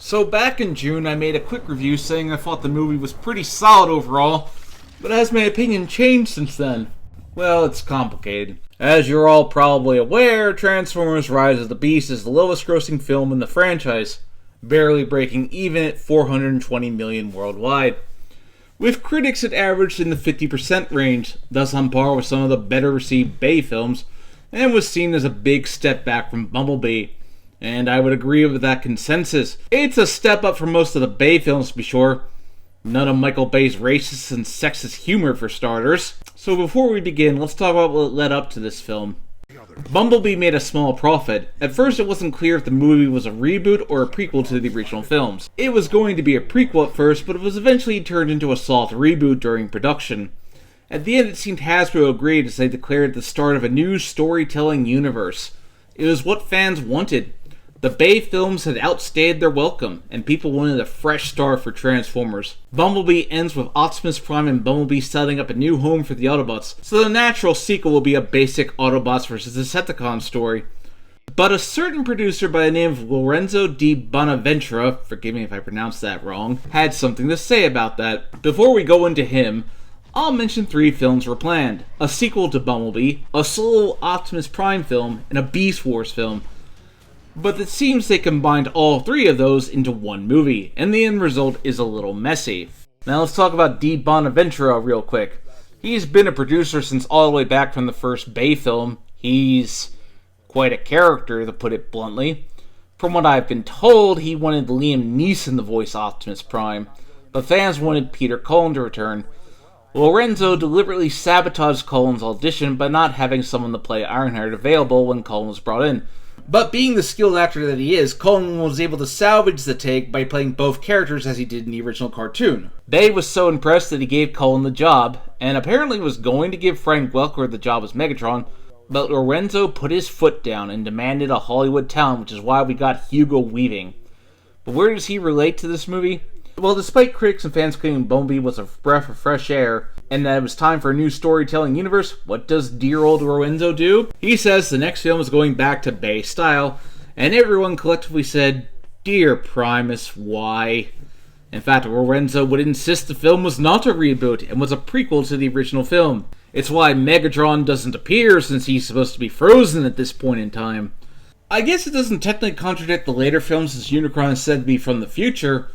So back in June, I made a quick review saying I thought the movie was pretty solid overall, but has my opinion changed since then? Well, it's complicated. As you're all probably aware, Transformers Rise of the Beast is the lowest grossing film in the franchise, barely breaking even at $420 million worldwide. With critics it averaged in the 50% range, thus on par with some of the better received Bay films, and was seen as a big step back from Bumblebee. And I would agree with that consensus. It's a step up from most of the Bay films, to be sure. None of Michael Bay's racist and sexist humor, for starters. So before we begin, let's talk about what led up to this film. Bumblebee made a small profit. At first it wasn't clear if the movie was a reboot or a prequel to the original films. It was going to be a prequel at first, but it was eventually turned into a soft reboot during production. At the end it seemed Hasbro agreed as they declared the start of a new storytelling universe. It was what fans wanted. The Bay films had outstayed their welcome, and people wanted a fresh start for Transformers. Bumblebee ends with Optimus Prime and Bumblebee setting up a new home for the Autobots, so the natural sequel will be a basic Autobots vs. Decepticons story. But a certain producer by the name of Lorenzo di Bonaventura, forgive me if I pronounced that wrong, had something to say about that. Before we go into him, I'll mention 3 films were planned. A sequel to Bumblebee, a solo Optimus Prime film, and a Beast Wars film. But it seems they combined all 3 of those into one movie, and the end result is a little messy. Now let's talk about Di Bonaventura real quick. He's been a producer since all the way back from the first Bay film. He's quite a character, to put it bluntly. From what I've been told, he wanted Liam Neeson to voice Optimus Prime, but fans wanted Peter Cullen to return. Lorenzo deliberately sabotaged Cullen's audition by not having someone to play Ironheart available when Cullen was brought in. But being the skilled actor that he is, Cullen was able to salvage the take by playing both characters as he did in the original cartoon. Bay was so impressed that he gave Cullen the job, and apparently was going to give Frank Welker the job as Megatron, but Lorenzo put his foot down and demanded a Hollywood talent, which is why we got Hugo Weaving. But where does he relate to this movie? Well, despite critics and fans claiming Bumblebee was a breath of fresh air, and that it was time for a new storytelling universe, what does dear old Lorenzo do? He says the next film is going back to Bay style, and everyone collectively said, "Dear Primus, why?" In fact, Lorenzo would insist the film was not a reboot, and was a prequel to the original film. It's why Megatron doesn't appear, since he's supposed to be frozen at this point in time. I guess it doesn't technically contradict the later films, since Unicron is said to be from the future,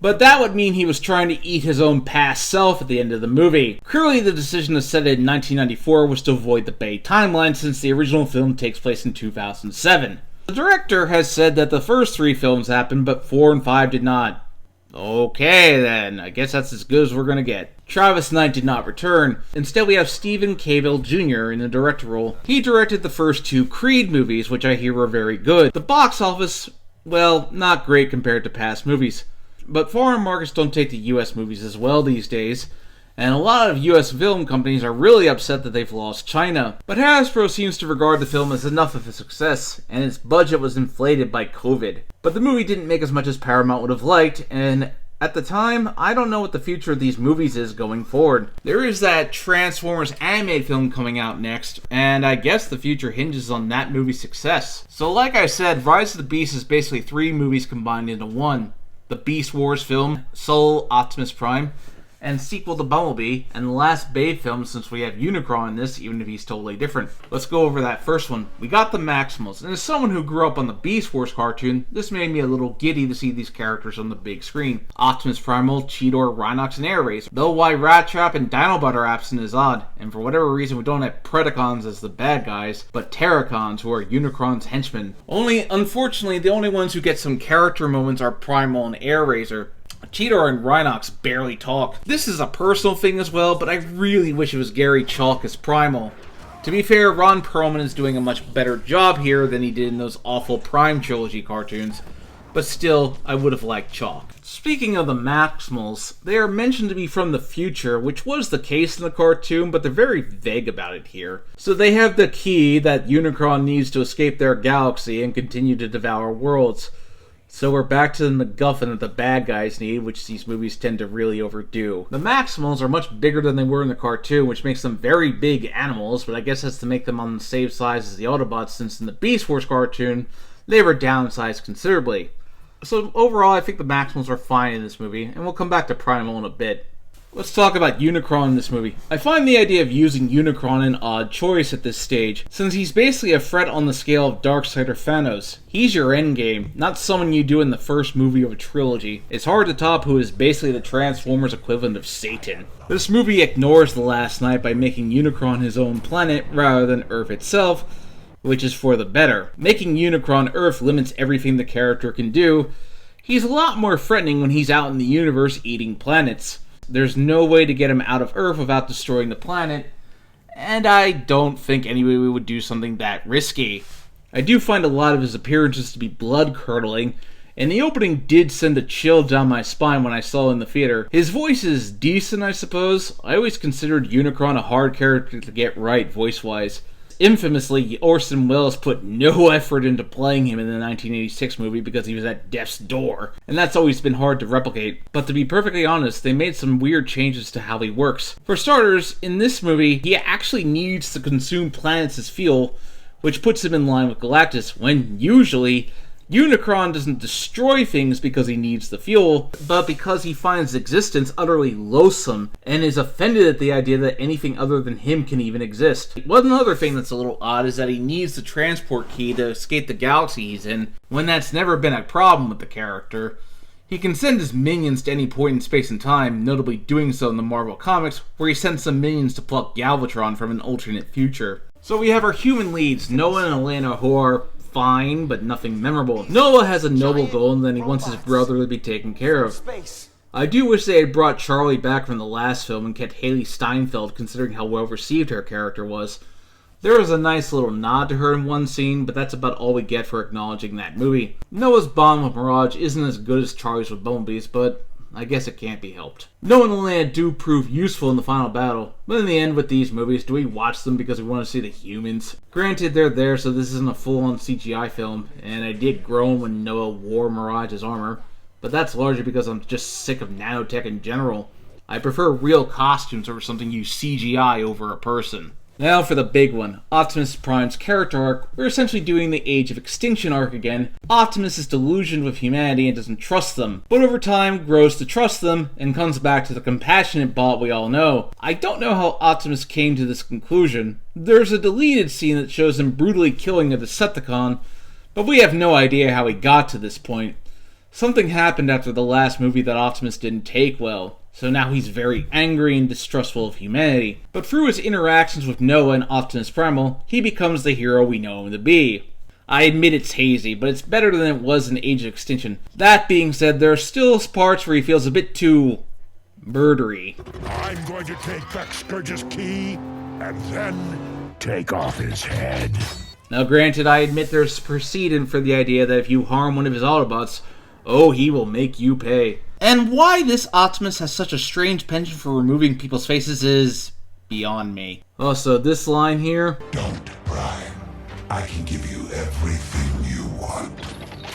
but that would mean he was trying to eat his own past self at the end of the movie. Clearly the decision to set it in 1994 was to avoid the Bay timeline, since the original film takes place in 2007. The director has said that the first 3 films happened, but 4 and 5 did not. Okay then, I guess that's as good as we're gonna get. Travis Knight did not return. Instead we have Stephen Cavill Jr. in the director role. He directed the first 2 Creed movies, which I hear were very good. The box office, well, not great compared to past movies. But foreign markets don't take the US movies as well these days, and a lot of US film companies are really upset that they've lost China. But Hasbro seems to regard the film as enough of a success, and its budget was inflated by COVID. But the movie didn't make as much as Paramount would have liked, and at the time, I don't know what the future of these movies is going forward. There is that Transformers animated film coming out next, and I guess the future hinges on that movie's success. So like I said, Rise of the Beast is basically 3 movies combined into one. The Beast Wars film, solo Optimus Prime, and sequel to Bumblebee, and the last Bay film, since we have Unicron in this, even if he's totally different. Let's go over that first one. We got the Maximals, and as someone who grew up on the Beast Wars cartoon, this made me a little giddy to see these characters on the big screen. Optimus Primal, Cheetor, Rhinox, and Air Racer. Though why Rat Trap and Dinobot are absent is odd, and for whatever reason we don't have Predacons as the bad guys, but Terracons, who are Unicron's henchmen. Unfortunately, the only ones who get some character moments are Primal and Air Racer. Cheetor and Rhinox barely talk. This is a personal thing as well, but I really wish it was Gary Chalk as Primal. To be fair, Ron Perlman is doing a much better job here than he did in those awful Prime Trilogy cartoons, but still, I would have liked Chalk. Speaking of the Maximals, they are mentioned to be from the future, which was the case in the cartoon, but they're very vague about it here. So they have the key that Unicron needs to escape their galaxy and continue to devour worlds. So we're back to the MacGuffin that the bad guys need, which these movies tend to really overdo. The Maximals are much bigger than they were in the cartoon, which makes them very big animals, but I guess that's to make them on the same size as the Autobots, since in the Beast Wars cartoon, they were downsized considerably. So overall, I think the Maximals are fine in this movie, and we'll come back to Primal in a bit. Let's talk about Unicron in this movie. I find the idea of using Unicron an odd choice at this stage, since he's basically a threat on the scale of Darkseid or Thanos. He's your endgame, not someone you do in the first movie of a trilogy. It's hard to top who is basically the Transformers equivalent of Satan. This movie ignores the Last Night by making Unicron his own planet rather than Earth itself, which is for the better. Making Unicron Earth limits everything the character can do. He's a lot more threatening when he's out in the universe eating planets. There's no way to get him out of Earth without destroying the planet, and I don't think anybody would do something that risky. I do find a lot of his appearances to be blood-curdling, and the opening did send a chill down my spine when I saw it in the theater. His voice is decent, I suppose. I always considered Unicron a hard character to get right voice-wise. Infamously, Orson Welles put no effort into playing him in the 1986 movie because he was at death's door, and that's always been hard to replicate. But to be perfectly honest, they made some weird changes to how he works. For starters, in this movie, he actually needs to consume planets as fuel, which puts him in line with Galactus, when usually Unicron doesn't destroy things because he needs the fuel, but because he finds existence utterly loathsome and is offended at the idea that anything other than him can even exist. One other thing that's a little odd is that he needs the transport key to escape the galaxy he's in, when that's never been a problem with the character. He can send his minions to any point in space and time, notably doing so in the Marvel Comics, where he sends some minions to pluck Galvatron from an alternate future. So we have our human leads, Noah and Elena, who are fine, but nothing memorable. Noah has a noble goal, and then he wants his brother to be taken care of. I do wish they had brought Charlie back from the last film and kept Haley Steinfeld, considering how well received her character was. There was a nice little nod to her in one scene, but that's about all we get for acknowledging that movie. Noah's bond with Mirage isn't as good as Charlie's with Bumblebee's, but I guess it can't be helped. Noah and Elena do prove useful in the final battle, but in the end with these movies, do we watch them because we want to see the humans? Granted, they're there, so this isn't a full-on CGI film, and I did groan when Noah wore Mirage's armor, but that's largely because I'm just sick of nanotech in general. I prefer real costumes over something you CGI over a person. Now for the big one, Optimus Prime's character arc. We're essentially doing the Age of Extinction arc again. Optimus is delusioned with humanity and doesn't trust them, but over time grows to trust them and comes back to the compassionate bot we all know. I don't know how Optimus came to this conclusion. There's a deleted scene that shows him brutally killing a Decepticon, but we have no idea how he got to this point. Something happened after the last movie that Optimus didn't take well, so now he's very angry and distrustful of humanity. But through his interactions with Noah and Optimus Primal, he becomes the hero we know him to be. I admit it's hazy, but it's better than it was in Age of Extinction. That being said, there are still parts where he feels a bit too murdery. I'm going to take back Scourge's key, and then take off his head. Now granted, I admit there's precedent for the idea that if you harm one of his Autobots, oh, he will make you pay. And why this Optimus has such a strange penchant for removing people's faces is beyond me. Also, this line here. Don't, Prime. I can give you everything you want.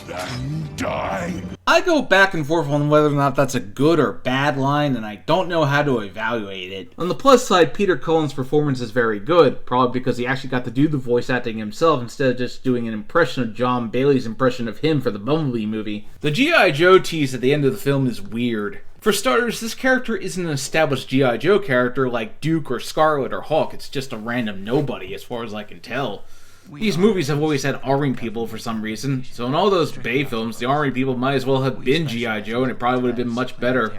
Then die. I go back and forth on whether or not that's a good or bad line, and I don't know how to evaluate it. On the plus side, Peter Cullen's performance is very good, probably because he actually got to do the voice acting himself instead of just doing an impression of John Bailey's impression of him for the Bumblebee movie. The G.I. Joe tease at the end of the film is weird. For starters, this character isn't an established G.I. Joe character like Duke or Scarlet or Hulk. It's just a random nobody as far as I can tell. These movies have always had army people for some reason, so in all those Bay films, the army people might as well have been G.I. Joe, and it probably would have been much better.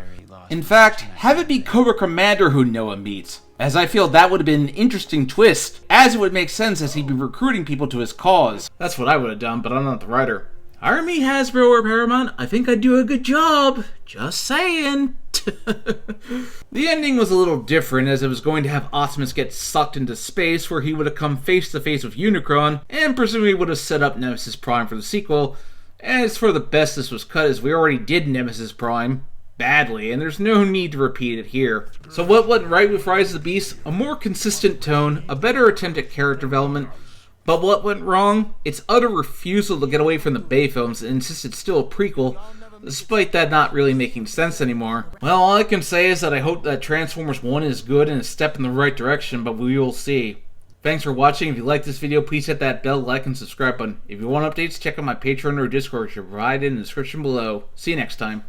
In fact, have it be Cobra Commander who Noah meets, as I feel that would have been an interesting twist, as it would make sense as he'd be recruiting people to his cause. That's what I would have done, but I'm not the writer. Hire me, Hasbro or Paramount. I think I'd do a good job. Just saying. The ending was a little different, as it was going to have Optimus get sucked into space, where he would have come face to face with Unicron, and presumably would have set up Nemesis Prime for the sequel. And it's for the best this was cut, as we already did Nemesis Prime badly, and there's no need to repeat it here. So what went right with Rise of the Beast? A more consistent tone, a better attempt at character development. But what went wrong? Its utter refusal to get away from the Bay films and insist it's still a prequel, despite that not really making sense anymore. Well, all I can say is that I hope that Transformers 1 is good and a step in the right direction, but we will see. Thanks for watching. If you like this video, please hit that bell, like, and subscribe button. If you want updates, check out my Patreon or Discord, which are provided in the description below. See you next time.